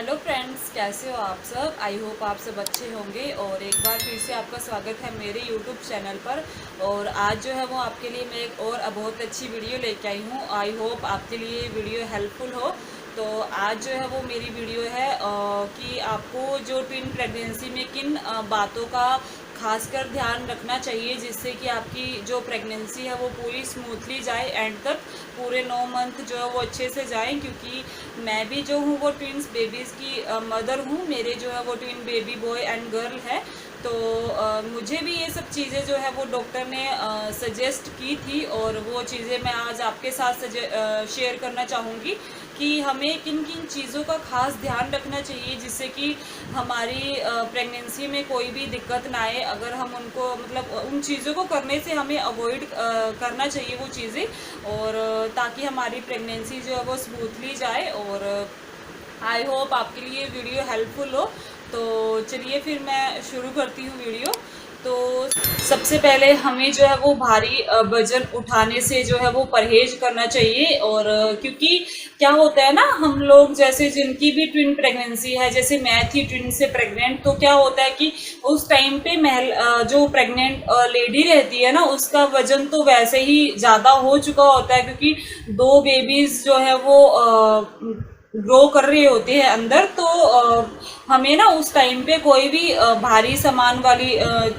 Hello friends, कैसे हो आप सब। आई होप आप सब अच्छे होंगे। और एक बार फिर से आपका स्वागत है मेरे यूट्यूब चैनल पर। और आज जो है वो आपके लिए मैं एक और बहुत अच्छी वीडियो लेके आई हूँ। आई होप आपके लिए ये वीडियो हेल्पफुल हो। तो आज जो है वो मेरी वीडियो है कि आपको जो ट्विन प्रेगनेंसी में किन बातों का खासकर ध्यान रखना चाहिए जिससे कि आपकी जो प्रेगनेंसी है वो पूरी स्मूथली जाए, एंड तक पूरे 9 मंथ जो है वो अच्छे से जाएं। क्योंकि मैं भी जो हूँ वो ट्विंस बेबीज़ की मदर हूँ। मेरे जो है वो twin baby boy and girl है। तो मुझे भी ये सब चीज़ें जो है वो डॉक्टर ने सजेस्ट की थी, और वो चीज़ें मैं आज आपके साथ शेयर करना चाहूँगी कि हमें किन किन चीज़ों का खास ध्यान रखना चाहिए जिससे कि हमारी प्रेगनेंसी में कोई भी दिक्कत ना आए। अगर हम उनको मतलब उन चीज़ों को करने से हमें अवॉइड करना चाहिए वो चीज़ें, और ताकि हमारी प्रेगनेंसी जो है वो स्मूथली जाए। और आई होप आपके लिए वीडियो हेल्पफुल हो। तो चलिए फिर मैं शुरू करती हूँ वीडियो। तो सबसे पहले हमें जो है वो भारी वजन उठाने से जो है वो परहेज करना चाहिए। और क्योंकि क्या होता है ना, हम लोग जैसे जिनकी भी ट्विन प्रेगनेंसी है, जैसे मैं थी ट्विन से प्रेग्नेंट, तो क्या होता है कि उस टाइम पे जो प्रेग्नेंट लेडी रहती है ना, उसका वजन तो वैसे ही ज़्यादा हो चुका होता है, क्योंकि 2 बेबीज जो है वो ग्रो कर रहे होते हैं अंदर। तो हमें ना उस टाइम पे कोई भी भारी सामान वाली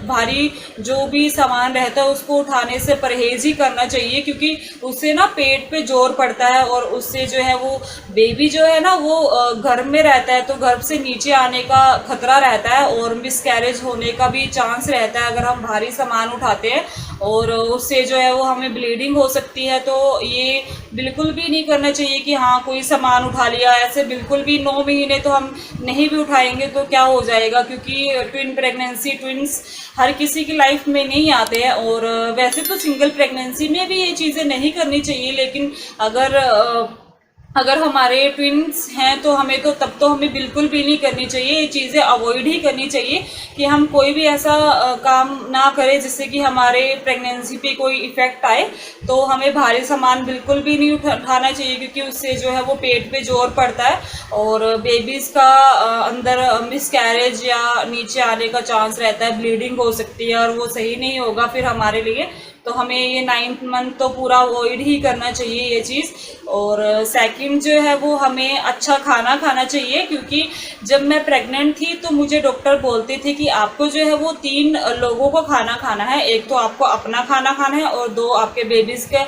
भारी जो भी सामान रहता है उसको उठाने से परहेज ही करना चाहिए, क्योंकि उससे ना पेट पे जोर पड़ता है, और उससे जो है वो बेबी जो है ना वो गर्भ में रहता है, तो गर्भ से नीचे आने का खतरा रहता है, और मिसकैरेज होने का भी चांस रहता है अगर हम भारी सामान उठाते हैं। और उससे जो है वो हमें ब्लीडिंग हो सकती है। तो ये बिल्कुल भी नहीं करना चाहिए कि हाँ कोई सामान उठा लिया, ऐसे बिल्कुल भी। 9 महीने तो हम नहीं भी उठाएंगे तो क्या हो जाएगा, क्योंकि ट्विन प्रेगनेंसी ट्विंस हर किसी की लाइफ में नहीं आते हैं। और वैसे तो सिंगल प्रेगनेंसी में भी ये चीज़ें नहीं करनी चाहिए, लेकिन अगर हमारे ट्विंस हैं तो तब तो हमें बिल्कुल भी नहीं करनी चाहिए। ये चीज़ें अवॉइड ही करनी चाहिए कि हम कोई भी ऐसा काम ना करें जिससे कि हमारे प्रेगनेंसी पे कोई इफ़ेक्ट आए। तो हमें भारी सामान बिल्कुल भी नहीं उठाना चाहिए, क्योंकि उससे जो है वो पेट पे जोर पड़ता है, और बेबीज़ का अंदर मिसकैरेज या नीचे आने का चांस रहता है, ब्लीडिंग हो सकती है, और वो सही नहीं होगा फिर हमारे लिए। तो हमें ये 9th मंथ तो पूरा अवॉइड ही करना चाहिए ये चीज़। और सेकंड जो है वो हमें अच्छा खाना खाना चाहिए, क्योंकि जब मैं प्रेग्नेंट थी तो मुझे डॉक्टर बोलते थे कि आपको जो है वो 3 लोगों को खाना खाना है। एक तो आपको अपना खाना खाना है, और 2 आपके बेबीज़ के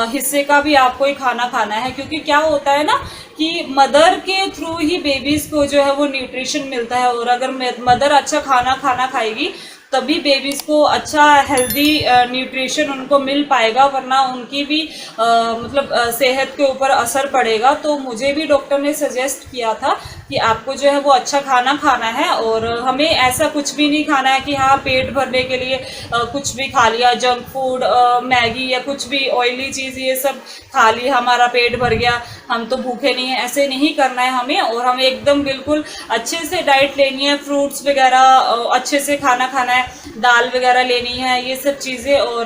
हिस्से का भी आपको ही खाना खाना है। क्योंकि क्या होता है ना कि मदर के थ्रू ही बेबीज़ को जो है वो न्यूट्रिशन मिलता है, और अगर मदर अच्छा खाना खाएगी तभी बेबीज़ को अच्छा हेल्दी न्यूट्रिशन उनको मिल पाएगा, वरना उनकी भी सेहत के ऊपर असर पड़ेगा। तो मुझे भी डॉक्टर ने सजेस्ट किया था कि आपको जो है वो अच्छा खाना खाना है, और हमें ऐसा कुछ भी नहीं खाना है कि हाँ पेट भरने के लिए कुछ भी खा लिया, जंक फूड, मैगी या कुछ भी ऑयली चीज़ ये सब खा ली, हमारा पेट भर गया, हम तो भूखे नहीं हैं, ऐसे नहीं करना है हमें। और हमें एकदम बिल्कुल अच्छे से डाइट लेनी है, फ्रूट्स वगैरह अच्छे से खाना खाना है, दाल वगैरह लेनी है, ये सब चीज़ें। और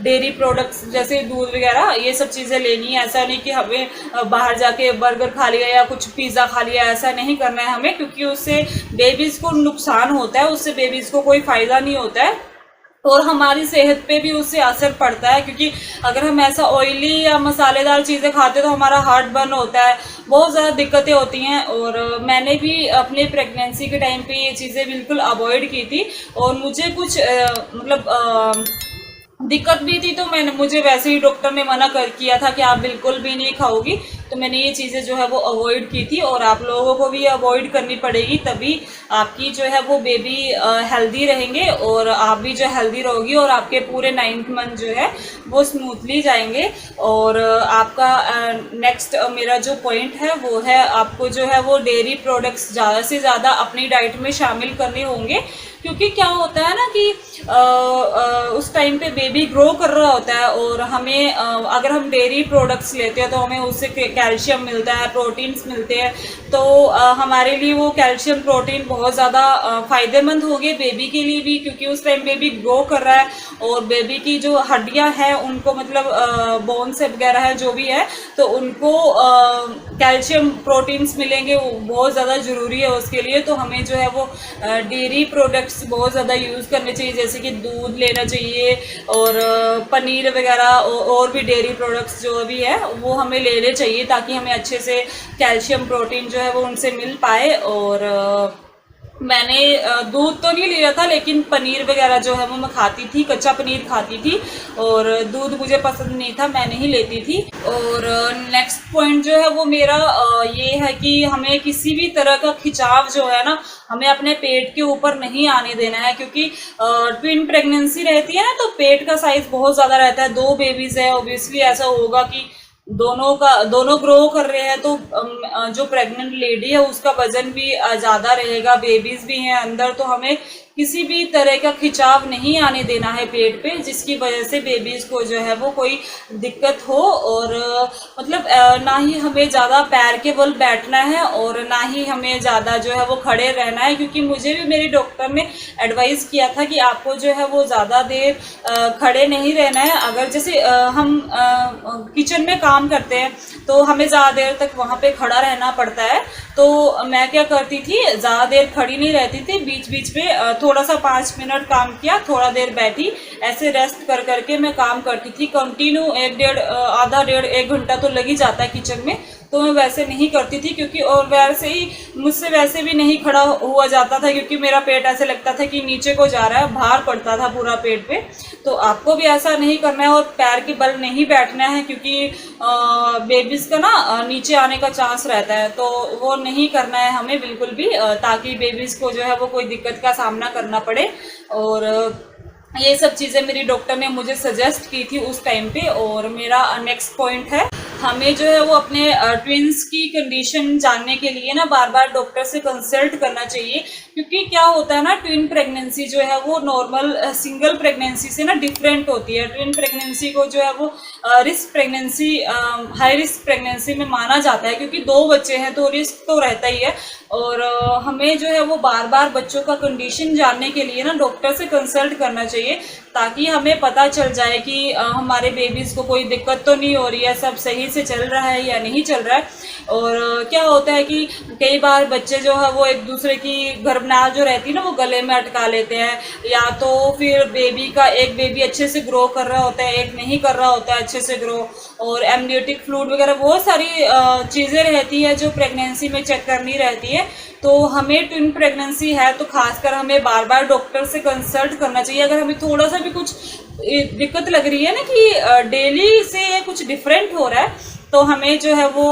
डेयरी प्रोडक्ट्स जैसे दूध वगैरह ये सब चीज़ें लेनी है। ऐसा नहीं कि हमें बाहर जाके बर्गर खा लिया या कुछ पिज़्ज़ा खा लिया, ऐसा नहीं करना है हमें, क्योंकि उससे बेबीज़ को नुकसान होता है, उससे बेबीज़ को कोई फ़ायदा नहीं होता है, और हमारी सेहत पे भी उससे असर पड़ता है। क्योंकि अगर हम ऐसा ऑयली या मसालेदार चीज़ें खाते तो हमारा हार्ट बर्न होता है, बहुत ज़्यादा दिक्कतें होती हैं। और मैंने भी अपने प्रेगनेंसी के टाइम पे ये चीज़ें बिल्कुल अवॉइड की थी, और मुझे कुछ दिक्कत भी थी, तो मुझे वैसे ही डॉक्टर ने मना कर किया था कि आप बिल्कुल भी नहीं खाओगी। तो मैंने ये चीज़ें जो है वो अवॉइड की थी, और आप लोगों को भी अवॉइड करनी पड़ेगी, तभी आपकी जो है वो बेबी हेल्दी रहेंगे, और आप भी जो हेल्दी रहोगी, और आपके पूरे 9th मंथ जो है वो स्मूथली जाएंगे। और आपका नेक्स्ट मेरा जो पॉइंट है वो है, आपको जो है वो डेयरी प्रोडक्ट्स ज़्यादा से ज़्यादा अपनी डाइट में शामिल करने होंगे। क्योंकि क्या होता है ना कि उस टाइम पे बेबी ग्रो कर रहा होता है, और हमें अगर हम डेयरी प्रोडक्ट्स लेते हैं तो हमें उससे कैल्शियम मिलता है, प्रोटीन्स मिलते हैं। तो हमारे लिए वो कैल्शियम प्रोटीन बहुत ज़्यादा फ़ायदेमंद होंगे बेबी के लिए भी, क्योंकि उस टाइम बेबी ग्रो कर रहा है, और बेबी की जो हड्डियां हैं उनको बोन्स वगैरह है जो भी है, तो उनको कैल्शियम प्रोटीन्स मिलेंगे, वो बहुत ज़्यादा ज़रूरी है उसके लिए। तो हमें जो है वो डेयरी प्रोडक्ट्स बहुत ज़्यादा यूज़ करने चाहिए, जैसे कि दूध लेना चाहिए और पनीर वगैरह और भी डेयरी प्रोडक्ट्स जो भी है वो हमें लेने चाहिए, ताकि हमें अच्छे से कैल्शियम प्रोटीन जो है वो उनसे मिल पाए। और मैंने दूध तो नहीं लिया था, लेकिन पनीर वगैरह जो है वो मैं खाती थी, कच्चा पनीर खाती थी, और दूध मुझे पसंद नहीं था, मैं नहीं लेती थी। और नेक्स्ट पॉइंट जो है वो मेरा ये है कि हमें किसी भी तरह का खिंचाव जो है ना, हमें अपने पेट के ऊपर नहीं आने देना है, क्योंकि ट्विन प्रेगनेंसी रहती है ना, तो पेट का साइज बहुत ज़्यादा रहता है। 2 बेबीज़ है, ऑब्वियसली ऐसा होगा कि दोनों ग्रो कर रहे हैं, तो जो प्रेग्नेंट लेडी है उसका वजन भी ज़्यादा रहेगा, बेबीज भी हैं अंदर, तो हमें किसी भी तरह का खिंचाव नहीं आने देना है पेट पे, जिसकी वजह से बेबीज को जो है वो कोई दिक्कत हो। और मतलब ना ही हमें ज़्यादा पैर के बल बैठना है और ना ही हमें ज़्यादा जो है वो खड़े रहना है, क्योंकि मुझे भी मेरी डॉक्टर ने एडवाइस किया था कि आपको जो है वो ज़्यादा देर खड़े नहीं रहना है। अगर जैसे हम किचन में काम करते हैं तो हमें ज़्यादा देर तक वहाँ पे खड़ा रहना पड़ता है, तो मैं क्या करती थी, ज़्यादा देर खड़ी नहीं रहती थी, बीच बीच में थोड़ा सा 5 मिनट काम किया, थोड़ा देर बैठी, ऐसे रेस्ट कर करके मैं काम करती थी कंटिन्यू। आधा डेढ़ 1 घंटा तो लग ही जाता है किचन में, तो मैं वैसे नहीं करती थी, क्योंकि और वैसे ही मुझसे वैसे भी नहीं खड़ा हुआ जाता था, क्योंकि मेरा पेट ऐसे लगता था कि नीचे को जा रहा है, भार पड़ता था पूरा पेट पे। तो आपको भी ऐसा नहीं करना है और पैर के बल नहीं बैठना है, क्योंकि बेबीज का ना नीचे आने का चांस रहता है, तो वो नहीं करना है हमें बिल्कुल भी, ताकि बेबीज को जो है वो कोई दिक्कत का सामना करना पड़े। और ये सब चीज़ें मेरी डॉक्टर ने मुझे सजेस्ट की थी उस टाइम पे। और मेरा नेक्स्ट पॉइंट है, हमें जो है वो अपने ट्विंस की कंडीशन जानने के लिए ना बार बार डॉक्टर से कंसल्ट करना चाहिए, क्योंकि क्या होता है ना, ट्विन प्रेगनेंसी जो है वो नॉर्मल सिंगल प्रेगनेंसी से ना डिफरेंट होती है। ट्विन प्रेगनेंसी को जो है वो risk pregnancy, high risk pregnancy में माना जाता है, क्योंकि 2 बच्चे हैं तो रिस्क तो रहता ही है। और हमें जो है वो बार बार बच्चों का कंडीशन जानने के लिए ना डॉक्टर से कंसल्ट करना चाहिए, ताकि हमें पता चल जाए कि हमारे बेबीज को कोई दिक्कत तो नहीं हो रही है, सब सही से चल रहा है या नहीं चल रहा है। और क्या होता है कि कई बार बच्चे जो है वो एक दूसरे की गर्भनाल जो रहती है ना वो गले में अटका लेते हैं, या तो फिर एक बेबी अच्छे से ग्रो कर रहा होता है, एक नहीं कर रहा होता है अच्छे से ग्रो। और एमनियोटिक फ्लूइड वगैरह बहुत सारी चीज़ें रहती है जो प्रेगनेंसी में चेक करनी रहती है। तो हमें ट्विन प्रेगनेंसी है तो खासकर हमें बार बार डॉक्टर से कंसल्ट करना चाहिए। अगर हमें थोड़ा सा भी कुछ दिक्कत लग रही है ना कि डेली से कुछ डिफरेंट हो रहा है, तो हमें जो है वो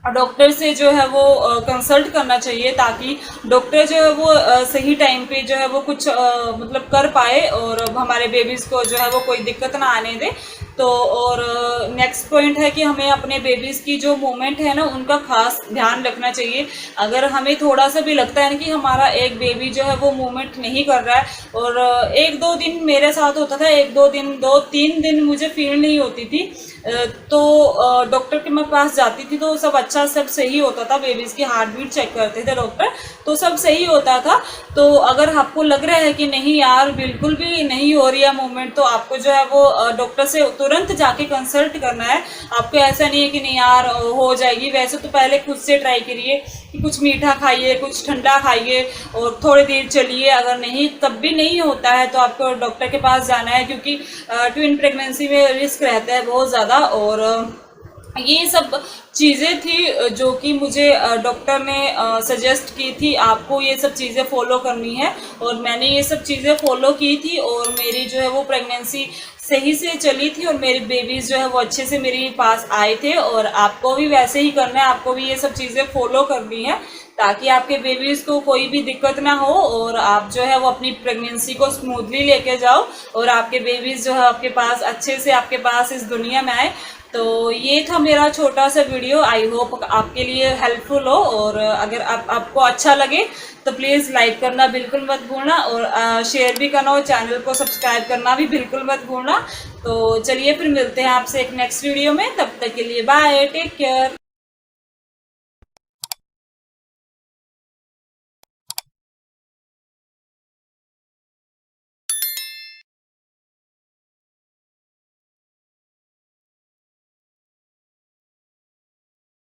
डॉक्टर से जो है वो कंसल्ट करना चाहिए, ताकि डॉक्टर जो है वो सही टाइम पे जो है वो कुछ मतलब कर पाए और हमारे बेबीज़ को जो है वो कोई दिक्कत ना आने दे। तो और नेक्स्ट पॉइंट है कि हमें अपने बेबीज़ की जो मूवमेंट है ना उनका खास ध्यान रखना चाहिए। अगर हमें थोड़ा सा भी लगता है ना कि हमारा एक बेबी जो है वो मूवमेंट नहीं कर रहा है, और 1-2 दिन मेरे साथ होता था, 2-3 दिन मुझे फील नहीं होती थी, तो डॉक्टर के मैं पास जाती थी तो सब अच्छा, सब सही होता था, बेबीज़ की हार्ट बीट चेक करते थे डॉक्टर, तो सब सही होता था। तो अगर आपको लग रहा है कि नहीं यार बिल्कुल भी नहीं हो रही है मूवमेंट, तो आपको जो है वो डॉक्टर से तुरंत जाके कंसल्ट करना है। आपको ऐसा नहीं है कि नहीं यार हो जाएगी, वैसे तो पहले खुद से ट्राई करिए कि कुछ मीठा खाइए, कुछ ठंडा खाइए और थोड़ी देर चलिए। अगर नहीं तब भी नहीं होता है तो आपको डॉक्टर के पास जाना है, क्योंकि ट्विन प्रेगनेंसी में रिस्क रहता है बहुत ज़्यादा। और ये सब चीज़ें थी जो कि मुझे डॉक्टर ने सजेस्ट की थी, आपको ये सब चीज़ें फॉलो करनी है, और मैंने ये सब चीज़ें फॉलो की थी और मेरी जो है वो प्रेगनेंसी सही से चली थी और मेरे बेबीज़ जो है वो अच्छे से मेरे पास आए थे। और आपको भी वैसे ही करना है, आपको भी ये सब चीज़ें फॉलो करनी है, ताकि आपके बेबीज़ को कोई भी दिक्कत ना हो और आप जो है वो अपनी प्रेगनेंसी को स्मूथली लेके जाओ और आपके बेबीज़ जो है आपके पास अच्छे से आपके पास इस दुनिया में आए। तो ये था मेरा छोटा सा वीडियो, आई होप आपके लिए हेल्पफुल हो। और अगर आपको अच्छा लगे तो प्लीज़ लाइक करना बिल्कुल मत भूलना, और शेयर भी करना और चैनल को सब्सक्राइब करना भी बिल्कुल मत भूलना। तो चलिए फिर मिलते हैं आपसे एक नेक्स्ट वीडियो में, तब तक के लिए बाय, टेक केयर।